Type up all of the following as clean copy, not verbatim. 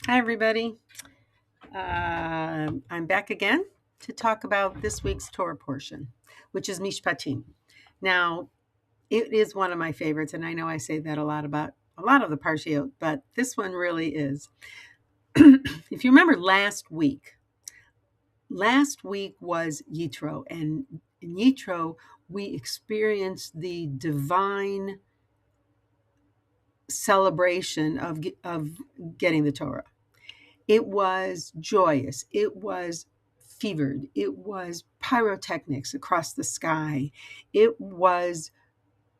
Hi, everybody. I'm back again to talk about this week's Torah portion, which is Mishpatim. Now, it is one of my favorites, and I know I say that a lot about a lot of the Parshiot, but this one really is. If you remember last week was Yitro, and in Yitro, we experienced the divine celebration of getting the Torah. It was joyous. It was fevered. It was pyrotechnics across the sky. It was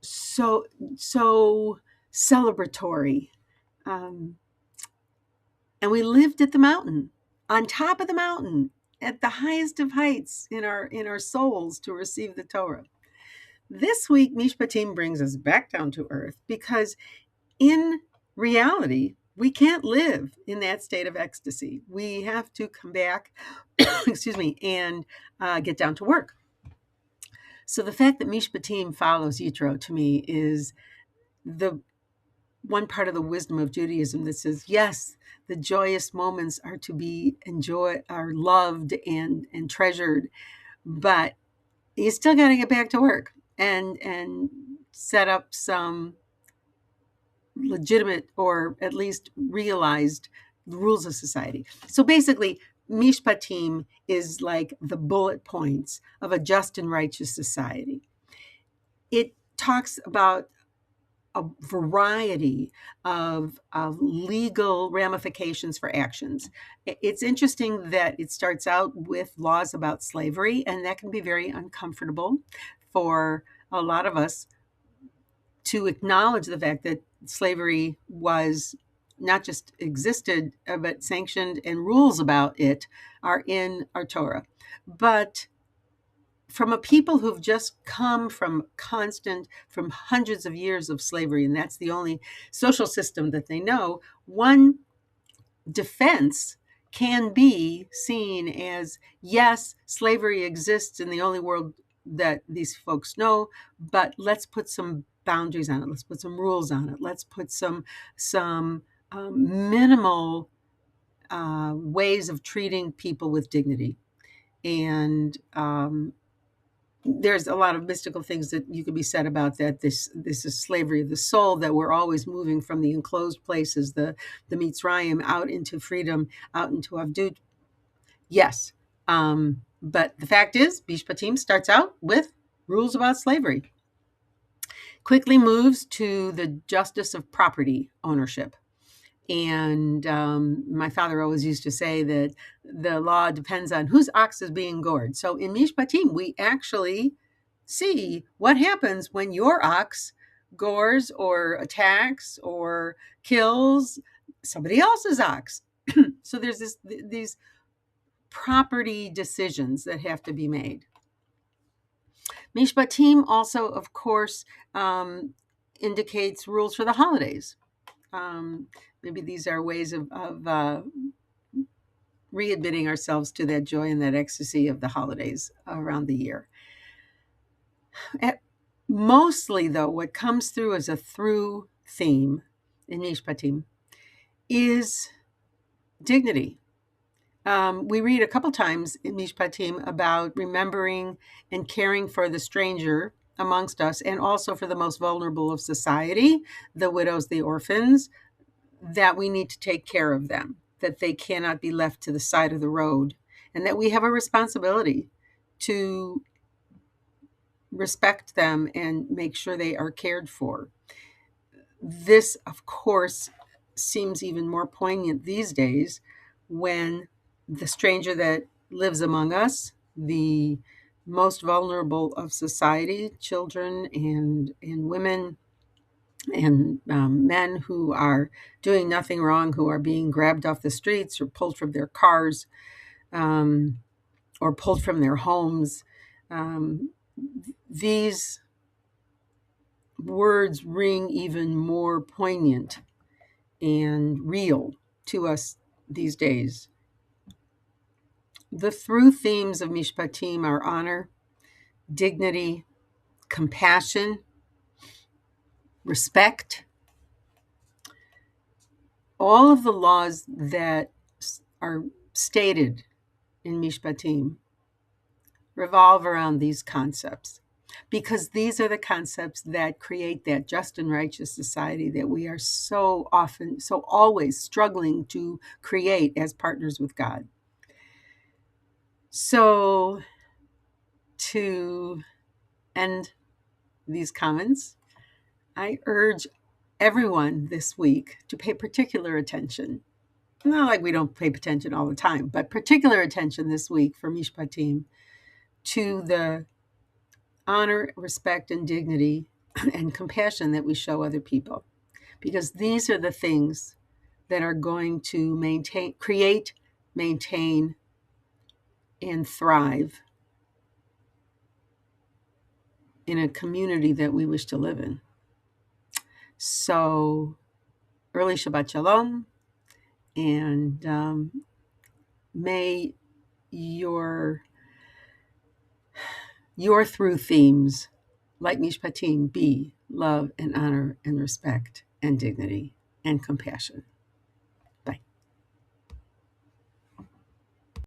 so celebratory. Um, and we lived at the mountain, on top of the mountain, at the highest of heights in our souls to receive the Torah. This week, Mishpatim brings us back down to earth because in reality, we can't live in that state of ecstasy. We have to come back, excuse me, and get down to work. So the fact that Mishpatim follows Yitro to me is the one part of the wisdom of Judaism that says, yes, the joyous moments are to be enjoyed, are loved and treasured, but you still got to get back to work and set up some legitimate or at least realized rules of society. So basically, Mishpatim is like the bullet points of a just and righteous society. It talks about a variety of legal ramifications for actions. It's interesting that it starts out with laws about slavery, and that can be very uncomfortable for a lot of us to acknowledge the fact that slavery was not just existed, but sanctioned, and rules about it are in our Torah. But from a people who've just come from hundreds of years of slavery, and that's the only social system that they know, one defense can be seen as, yes, slavery exists in the only world that these folks know, but let's put some boundaries on it. Let's put some rules on it. Let's put some minimal ways of treating people with dignity. And there's a lot of mystical things that you could be said about that. This is slavery of the soul, that we're always moving from the enclosed places, the Mitzrayim, out into freedom, out into Avdut. Yes. But the fact is, Bishpatim starts out with rules about slavery, quickly moves to the justice of property ownership. And my father always used to say that the law depends on whose ox is being gored. So in Mishpatim, we actually see what happens when your ox gores or attacks or kills somebody else's ox. So there's these property decisions that have to be made. Mishpatim also, of course, indicates rules for the holidays. Maybe these are ways of readmitting ourselves to that joy and that ecstasy of the holidays around the year. Mostly, though, what comes through as a through theme in Mishpatim is dignity. We read a couple times in Mishpatim about remembering and caring for the stranger amongst us, and also for the most vulnerable of society, the widows, the orphans, that we need to take care of them, that they cannot be left to the side of the road, and that we have a responsibility to respect them and make sure they are cared for. This, of course, seems even more poignant these days when the stranger that lives among us, the most vulnerable of society, children and women and men who are doing nothing wrong, who are being grabbed off the streets or pulled from their cars, um, or pulled from their homes. Um, these words ring even more poignant and real to us these days. The through themes of Mishpatim are honor, dignity, compassion, respect, all of the laws that are stated in Mishpatim revolve around these concepts, because these are the concepts that create that just and righteous society that we are so often, so always struggling to create as partners with God. So, to end these comments, I urge everyone this week to pay particular attention. Not like we don't pay attention all the time, but particular attention this week for Mishpatim to the honor, respect, and dignity and compassion that we show other people. Because these are the things that are going to create, maintain, and thrive in a community that we wish to live in. So, early Shabbat Shalom, and may your through themes, like Mishpatim, be love and honor and respect and dignity and compassion.